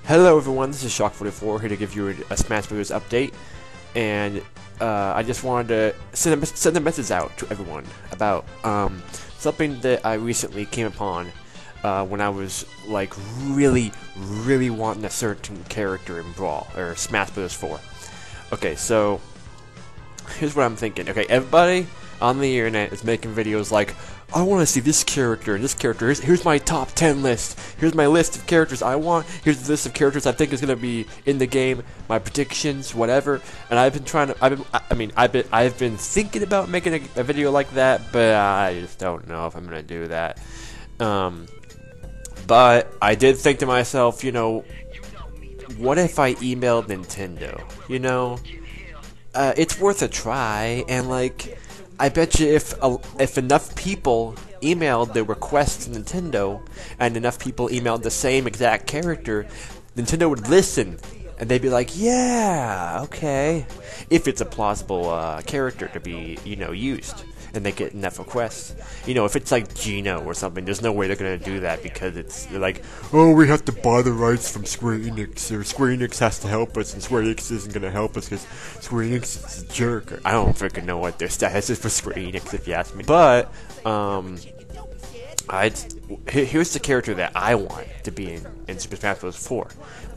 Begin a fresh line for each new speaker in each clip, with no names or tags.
Hello everyone, this is Shock44 here to give you a Smash Bros. Update, and I just wanted to send a message out to everyone about something that I recently came upon when I was like really wanting a certain character in Brawl, or Smash Bros. 4. Okay, so here's what I'm thinking. Okay, everybody on the internet is making videos like, I want to see this character and this character. Here's my top 10 list. Here's my list of characters I want. Here's the list of characters I think is gonna be in the game. My predictions, whatever. And I've been trying to. I've been thinking about making a video like that, but I just don't know if I'm gonna do that. But I did think to myself, you know, what if I emailed Nintendo? You know, it's worth a try, and like, I bet you if enough people emailed their request to Nintendo, and enough people emailed the same exact character, Nintendo would listen, and they'd be like, yeah, okay, if it's a plausible character to be, you know, used, and they get enough requests. You know, if it's like Gino or something, there's no way they're gonna do that, because they're like, oh, we have to buy the rights from Square Enix, or Square Enix has to help us, and Square Enix isn't gonna help us because Square Enix is a jerk. Or, I don't freaking know what their status is for Square Enix, if you ask me. But here's the character that I want to be in Super Smash Bros. 4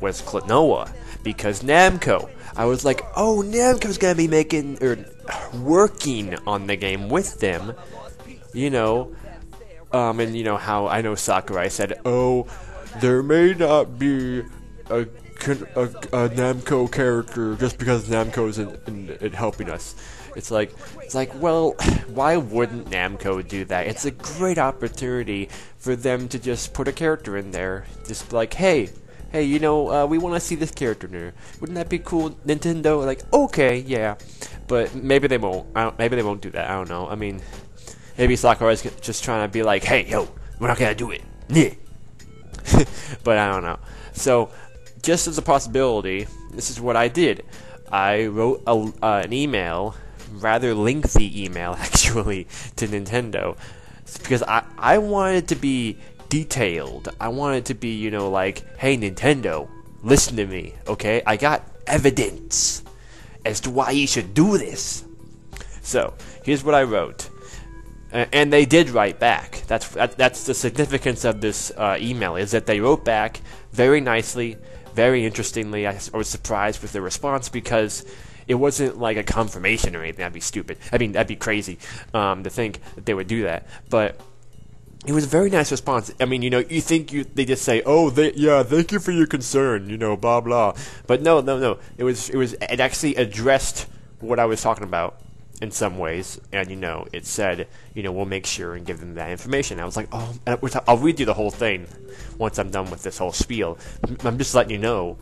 was Klonoa, because Namco. I was like, oh, Namco's gonna be working on the game with them, you know, and you know how I know Sakurai said, oh, there may not be a Namco character just because Namco's in helping us. It's like, well, why wouldn't Namco do that? It's a great opportunity for them to just put a character in there, just be like, hey, you know, we want to see this character in there. Wouldn't that be cool, Nintendo? Like, okay, yeah, but maybe they won't. Maybe they won't do that. I don't know. I mean, maybe Sakurai's just trying to be like, hey, yo, we're not gonna do it. But I don't know. So, just as a possibility, this is what I did. I wrote an email, rather lengthy email actually, to Nintendo, because I wanted to be detailed. I want it to be, you know, like, hey, Nintendo, listen to me, okay? I got evidence as to why you should do this. So, here's what I wrote. And they did write back. That's the significance of this email, is that they wrote back very nicely, very interestingly. I was surprised with the response, because it wasn't like a confirmation or anything. That'd be stupid. I mean, that'd be crazy to think that they would do that. But it was a very nice response. I mean, you know, you think they just say, oh, yeah, thank you for your concern, you know, blah blah. But no. It actually addressed what I was talking about in some ways, and you know, it said, you know, we'll make sure and give them that information. I was like, oh, I'll read you the whole thing once I'm done with this whole spiel. I'm just letting you know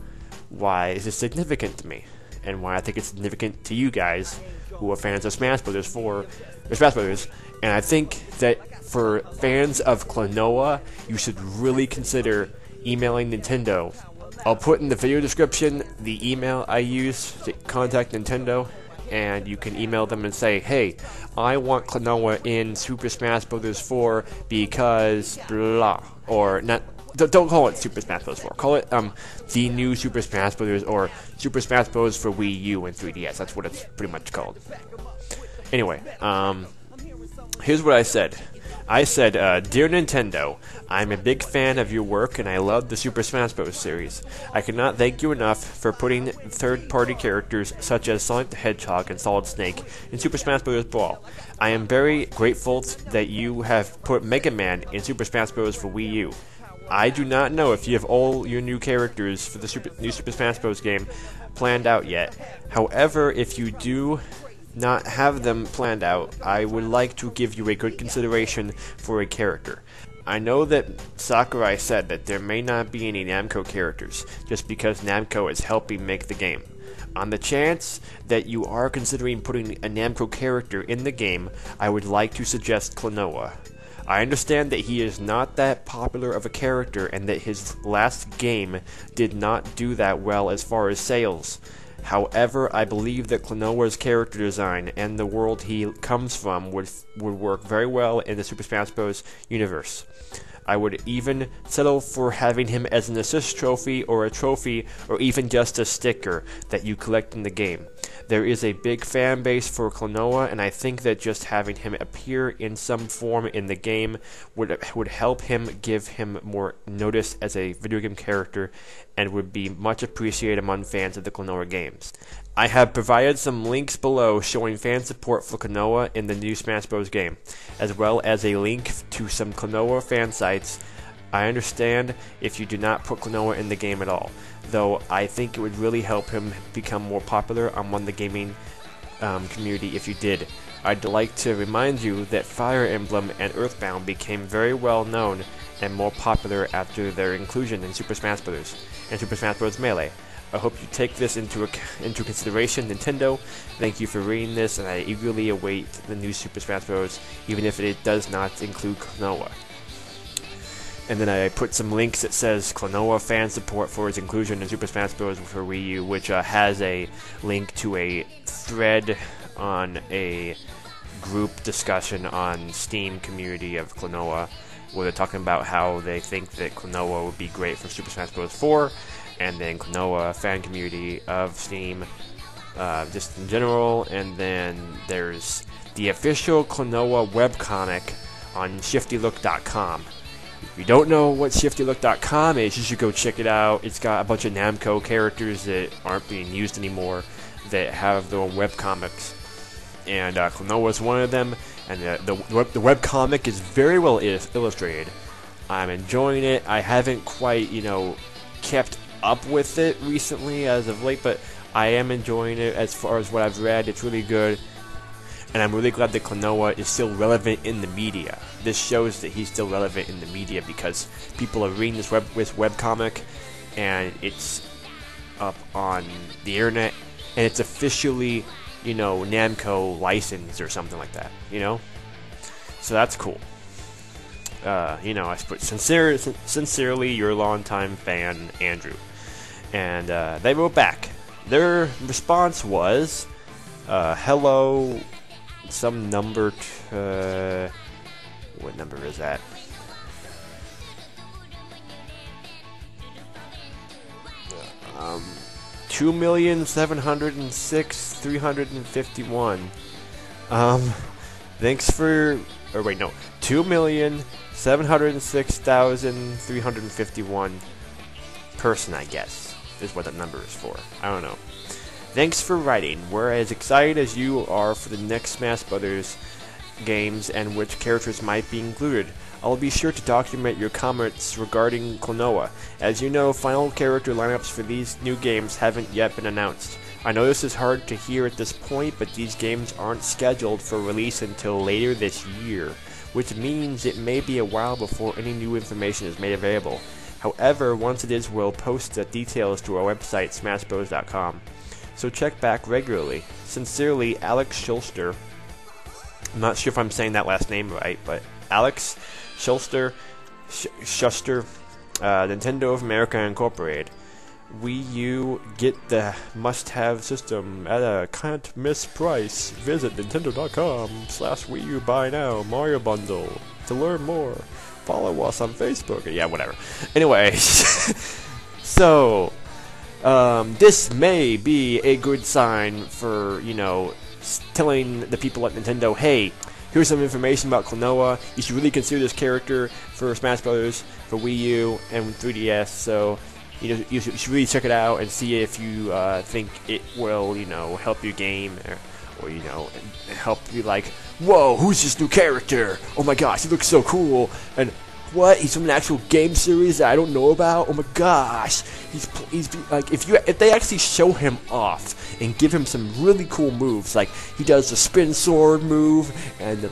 why is it significant to me, and why I think it's significant to you guys who are fans of Smash Bros. 4 or Smash Bros. And I think that for fans of Klonoa, you should really consider emailing Nintendo. I'll put in the video description the email I use to contact Nintendo, and you can email them and say, hey, I want Klonoa in Super Smash Bros. 4 because blah, or not. Don't call it Super Smash Bros. 4. Call it the new Super Smash Bros. Or Super Smash Bros. For Wii U and 3DS. That's what it's pretty much called. Anyway, here's what I said. I said, Dear Nintendo, I'm a big fan of your work and I love the Super Smash Bros. Series. I cannot thank you enough for putting third-party characters such as Sonic the Hedgehog and Solid Snake in Super Smash Bros. Brawl. I am very grateful that you have put Mega Man in Super Smash Bros. For Wii U. I do not know if you have all your new characters for the new Super Smash Bros. Game planned out yet. However, if you do not have them planned out, I would like to give you a good consideration for a character. I know that Sakurai said that there may not be any Namco characters, just because Namco is helping make the game. On the chance that you are considering putting a Namco character in the game, I would like to suggest Klonoa. I understand that he is not that popular of a character and that his last game did not do that well as far as sales. However, I believe that Klonoa's character design and the world he comes from would work very well in the Super Smash Bros. Universe. I would even settle for having him as an assist trophy or a trophy or even just a sticker that you collect in the game. There is a big fan base for Klonoa, and I think that just having him appear in some form in the game would help him, give him more notice as a video game character, and would be much appreciated among fans of the Klonoa games. I have provided some links below showing fan support for Klonoa in the new Smash Bros. Game, as well as a link to some Klonoa fan sites. I understand if you do not put Klonoa in the game at all, though I think it would really help him become more popular among the gaming community if you did. I'd like to remind you that Fire Emblem and Earthbound became very well known and more popular after their inclusion in Super Smash Bros. And Super Smash Bros. Melee. I hope you take this into consideration, Nintendo. Thank you for reading this, and I eagerly await the new Super Smash Bros., even if it does not include Klonoa. And then I put some links that says Klonoa fan support for its inclusion in Super Smash Bros. For Wii U, which has a link to a thread on a group discussion on Steam community of Klonoa, where they're talking about how they think that Klonoa would be great for Super Smash Bros. 4, and then Klonoa fan community of Steam, just in general, and then there's the official Klonoa webcomic on shiftylook.com. If you don't know what shiftylook.com is, you should go check it out. It's got a bunch of Namco characters that aren't being used anymore that have their own webcomics, and Klonoa is one of them, and the webcomic is very well illustrated. I'm enjoying it. I haven't quite, kept up with it recently as of late, but I am enjoying it as far as what I've read. It's really good, and I'm really glad that Klonoa is still relevant in the media. This shows that he's still relevant in the media because people are reading this webcomic, and it's up on the internet, and it's officially, Namco licensed or something like that, So that's cool. I put sincerely your longtime fan, Andrew. And they wrote back. Their response was, hello, some number, what number is that? Um, 2,706,351. Thanks for, 2,706,351 person, I guess, is what that number is for. I don't know. Thanks for writing. We're as excited as you are for the next Smash Brothers games and which characters might be included. I'll be sure to document your comments regarding Klonoa. As you know, final character lineups for these new games haven't yet been announced. I know this is hard to hear at this point, but these games aren't scheduled for release until later this year, which means it may be a while before any new information is made available. However, once it is, we'll post the details to our website, smashbros.com. So check back regularly. Sincerely, Alex Schulster. I'm not sure if I'm saying that last name right, but Alex Schulster, Nintendo of America Incorporated. Wii U, get the must-have system at a can't miss price. Visit nintendo.com/Wii U buy now Mario Bundle to learn more. Follow us on Facebook. Yeah, whatever. Anyway, so this may be a good sign for, telling the people at Nintendo, hey, here's some information about Klonoa. You should really consider this character for Smash Brothers, for Wii U, and 3DS. So, you should really check it out and see if you think it will, help your game, or help you like, whoa, who's this new character? Oh my gosh, he looks so cool. And what? He's from an actual game series that I don't know about? Oh my gosh. He's like, if they actually show him off and give him some really cool moves, like he does the spin sword move and the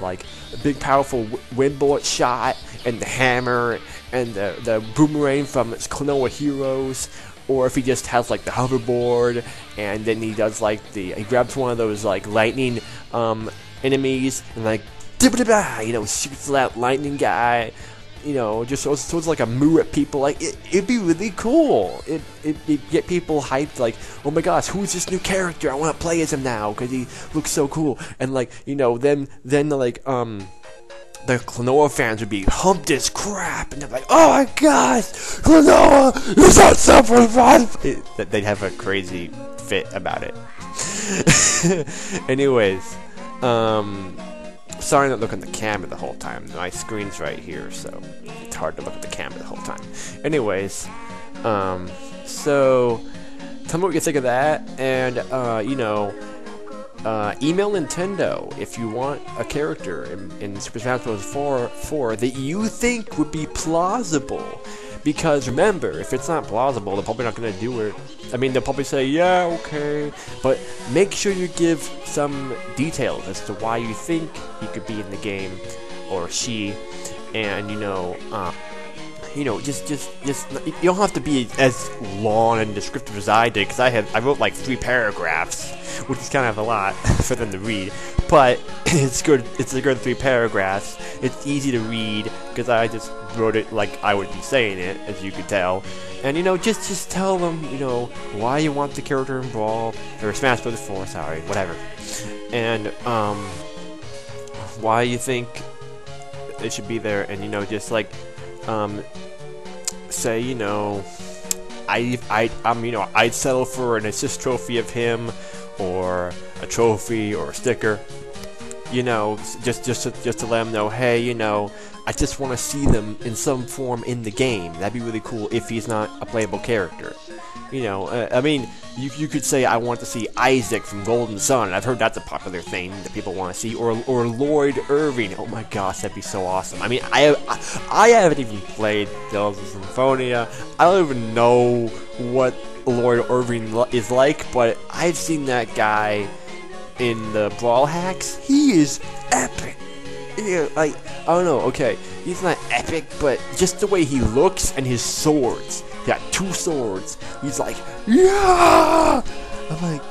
big powerful wind bullet shot and the hammer and the boomerang from Klonoa Heroes, or if he just has the hoverboard and then he does he grabs one of those lightning enemies and shoots that lightning guy. Just so it's like a moo at people. It'd be really cool. It'd get people hyped. Oh my gosh, who's this new character? I want to play as him now because he looks so cool. And then the Klonoa fans would be humped as crap, and they're like, "Oh my gosh, Klonoa, you're so super fun!" They'd have a crazy fit about it. Anyways, sorry not looking at the camera the whole time. My screen's right here, so it's hard to look at the camera the whole time. Anyways, so tell me what you think of that, and you know, email Nintendo if you want a character in Super Smash Bros. 4 that you think would be plausible. Because remember, if it's not plausible, they're probably not going to do it. I mean, they'll probably say, yeah, okay. But make sure you give some details as to why you think he could be in the game, or she. And, you know, just you don't have to be as long and descriptive as I did, because I wrote like 3 paragraphs, which is kind of a lot for them to read. But it's good. It's a good 3 paragraphs. It's easy to read because I just wrote it like I would be saying it, as you could tell. And you know, just tell them, you know, why you want the character involved, or Smash Bros. 4, sorry, whatever, and why you think it should be there, and you know, just like say, you know, I'd settle for an assist trophy of him, or a trophy, or a sticker. You know, just to let them know, hey, you know, I just want to see them in some form in the game. That'd be really cool if he's not a playable character. You know, I mean, you could say I want to see Isaac from Golden Sun. I've heard that's a popular thing that people want to see, or Lloyd Irving. Oh my gosh, that'd be so awesome. I mean, I haven't even played Tales of Symphonia. I don't even know what Lloyd Irving is like, but I've seen that guy in the Brawl Hacks. He is epic. Yeah, like, I don't know, okay, he's not epic, but just the way he looks and his swords. He got 2 swords. He's like, yeah! I'm like,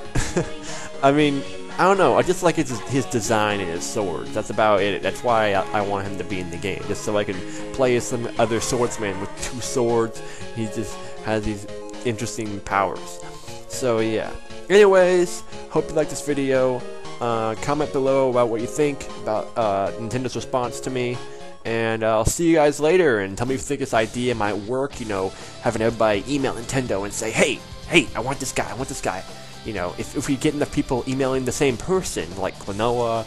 I mean, I don't know, I just like his design and his swords. That's about it. That's why I want him to be in the game, just so I can play as some other swordsman with 2 swords. He just has these interesting powers. So, yeah. Anyways, hope you liked this video. Comment below about what you think about Nintendo's response to me, and I'll see you guys later, and tell me if you think this idea might work, you know, having everybody email Nintendo and say, hey, I want this guy, you know, if we get enough people emailing the same person, like Klonoa,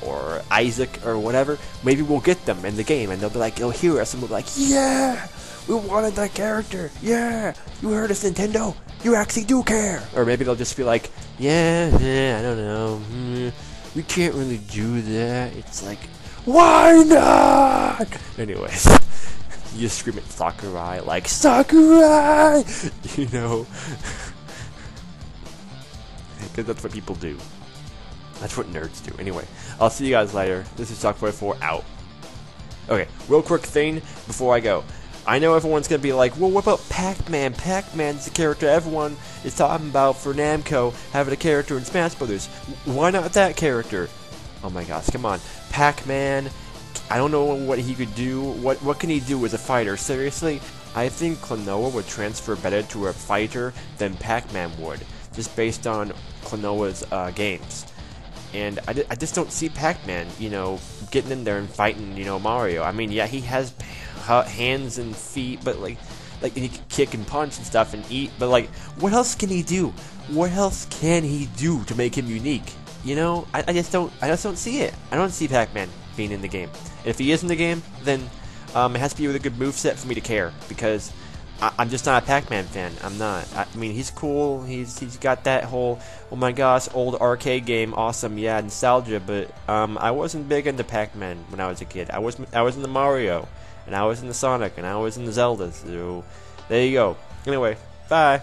or Isaac, or whatever, maybe we'll get them in the game, and they'll be like, they'll hear us, and we'll be like, yeah, we wanted that character, yeah, you heard us, Nintendo, you actually do care. Or maybe they'll just be like, yeah, I don't know, we can't really do that. It's like, why not? Anyways, you just scream at Sakurai like, Sakurai, you know, because that's what people do. That's what nerds do. Anyway, I'll see you guys later. This is Sakurai4 out. Okay, real quick thing before I go. I know everyone's going to be like, well, what about Pac-Man? Pac-Man's the character everyone is talking about for Namco having a character in Smash Brothers. Why not that character? Oh my gosh, come on. Pac-Man, I don't know what he could do. What can he do as a fighter? Seriously? I think Klonoa would transfer better to a fighter than Pac-Man would, just based on Klonoa's games. And I just don't see Pac-Man, you know, getting in there and fighting, you know, Mario. I mean, yeah, he has hands and feet, but like he can kick and punch and stuff and eat, but like, what else can he do? What else can he do to make him unique? You know, I just don't see it. I don't see Pac-Man being in the game. And if he is in the game, then it has to be with a good moveset for me to care, because I'm just not a Pac-Man fan. I'm not. I mean, he's cool. He's got that whole, oh my gosh, old arcade game, awesome, yeah, nostalgia. But I wasn't big into Pac-Man when I was a kid. I was in the Mario, and I was in the Sonic, and I was in the Zelda. So there you go. Anyway, bye.